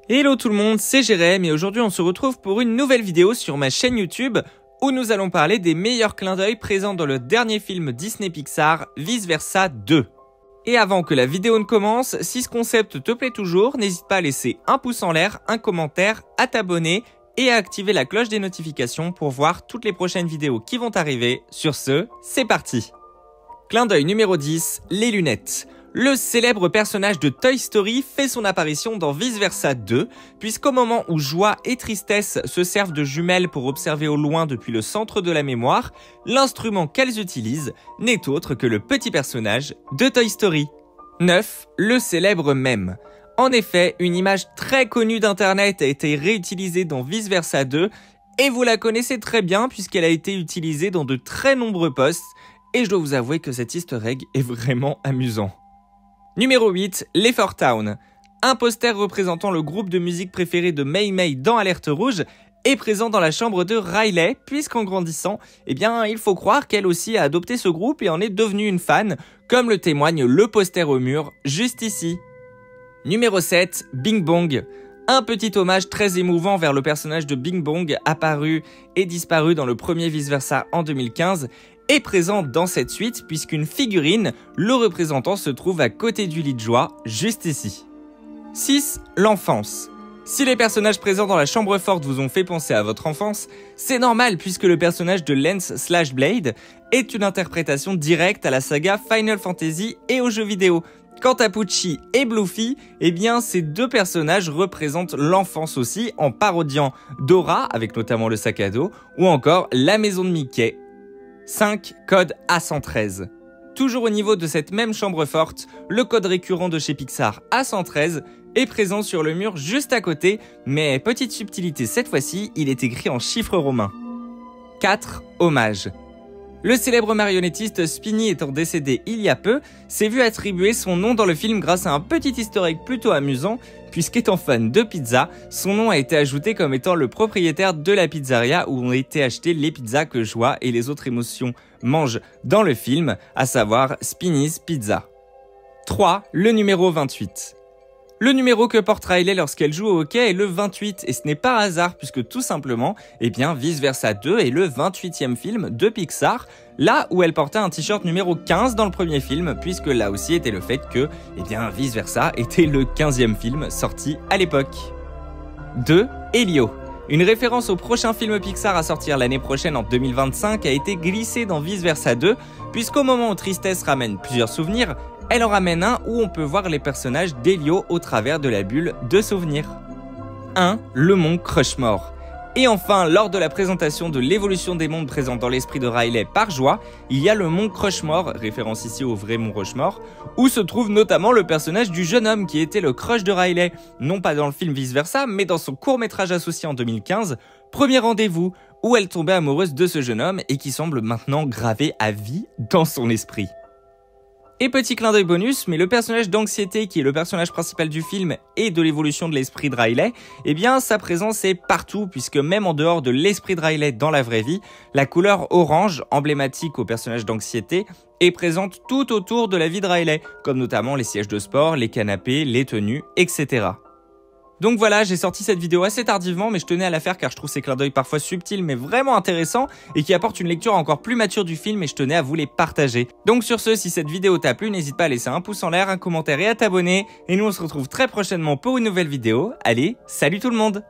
Hello tout le monde, c'est Jérém et aujourd'hui on se retrouve pour une nouvelle vidéo sur ma chaîne YouTube où nous allons parler des meilleurs clins d'œil présents dans le dernier film Disney Pixar, Vice Versa 2. Et avant que la vidéo ne commence, si ce concept te plaît toujours, n'hésite pas à laisser un pouce en l'air, un commentaire, à t'abonner et à activer la cloche des notifications pour voir toutes les prochaines vidéos qui vont arriver. Sur ce, c'est parti. Clin d'œil numéro 10, les lunettes. Le célèbre personnage de Toy Story fait son apparition dans Vice Versa 2, puisqu'au moment où joie et tristesse se servent de jumelles pour observer au loin depuis le centre de la mémoire, l'instrument qu'elles utilisent n'est autre que le petit personnage de Toy Story. 9. Le célèbre mème. En effet, une image très connue d'internet a été réutilisée dans Vice Versa 2, et vous la connaissez très bien puisqu'elle a été utilisée dans de très nombreux posts, et je dois vous avouer que cet easter egg est vraiment amusant. Numéro 8, l'Effort Town. Un poster représentant le groupe de musique préféré de Mei Mei dans Alerte Rouge est présent dans la chambre de Riley, puisqu'en grandissant, il faut croire qu'elle aussi a adopté ce groupe et en est devenue une fan, comme le témoigne le poster au mur, juste ici. Numéro 7, Bing Bong. Un petit hommage très émouvant vers le personnage de Bing Bong apparu et disparu dans le premier Vice Versa en 2015, est présent dans cette suite puisqu'une figurine le représentant se trouve à côté du lit de joie, juste ici. 6. L'enfance. Si les personnages présents dans la chambre forte vous ont fait penser à votre enfance, c'est normal puisque le personnage de Lance/Blade est une interprétation directe à la saga Final Fantasy et aux jeux vidéo. Quant à Pucci et Bluffy, ces deux personnages représentent l'enfance aussi en parodiant Dora avec notamment le sac à dos ou encore la maison de Mickey. 5. Code A113. Toujours au niveau de cette même chambre forte, le code récurrent de chez Pixar A113 est présent sur le mur juste à côté, mais petite subtilité cette fois-ci, il est écrit en chiffres romains. 4. Hommage. Le célèbre marionnettiste Spinny étant décédé il y a peu, s'est vu attribuer son nom dans le film grâce à un petit easter egg plutôt amusant, puisqu'étant fan de pizza, son nom a été ajouté comme étant le propriétaire de la pizzeria où ont été achetées les pizzas que Joie et les autres émotions mangent dans le film, à savoir Spinny's Pizza. 3. Le numéro 28. Le numéro que porte Riley lorsqu'elle joue au hockey est le 28 et ce n'est pas hasard puisque tout simplement, Vice Versa 2 est le 28e film de Pixar, là où elle portait un t-shirt numéro 15 dans le premier film puisque là aussi était le fait que, Vice Versa était le 15e film sorti à l'époque. 2. Elio. Une référence au prochain film Pixar à sortir l'année prochaine en 2025 a été glissée dans Vice Versa 2 puisqu'au moment où Tristesse ramène plusieurs souvenirs, elle en ramène un où on peut voir les personnages d'Elio au travers de la bulle de souvenirs. 1. Le mont Crushmore. Et enfin, lors de la présentation de l'évolution des mondes présents dans l'esprit de Riley par Joie, il y a le mont Crushmore, référence ici au vrai mont Rushmore, où se trouve notamment le personnage du jeune homme qui était le crush de Riley, non pas dans le film Vice Versa, mais dans son court-métrage associé en 2015, Premier Rendez-vous, où elle tombait amoureuse de ce jeune homme et qui semble maintenant gravé à vie dans son esprit. Et petit clin d'œil bonus, mais le personnage d'Anxiété, qui est le personnage principal du film et de l'évolution de l'esprit de Riley, sa présence est partout, puisque même en dehors de l'esprit de Riley dans la vraie vie, la couleur orange, emblématique au personnage d'Anxiété, est présente tout autour de la vie de Riley, comme notamment les sièges de sport, les canapés, les tenues, etc. Donc voilà, j'ai sorti cette vidéo assez tardivement, mais je tenais à la faire car je trouve ces clins d'œil parfois subtils mais vraiment intéressants et qui apportent une lecture encore plus mature du film et je tenais à vous les partager. Donc sur ce, si cette vidéo t'a plu, n'hésite pas à laisser un pouce en l'air, un commentaire et à t'abonner. Et nous on se retrouve très prochainement pour une nouvelle vidéo. Allez, salut tout le monde!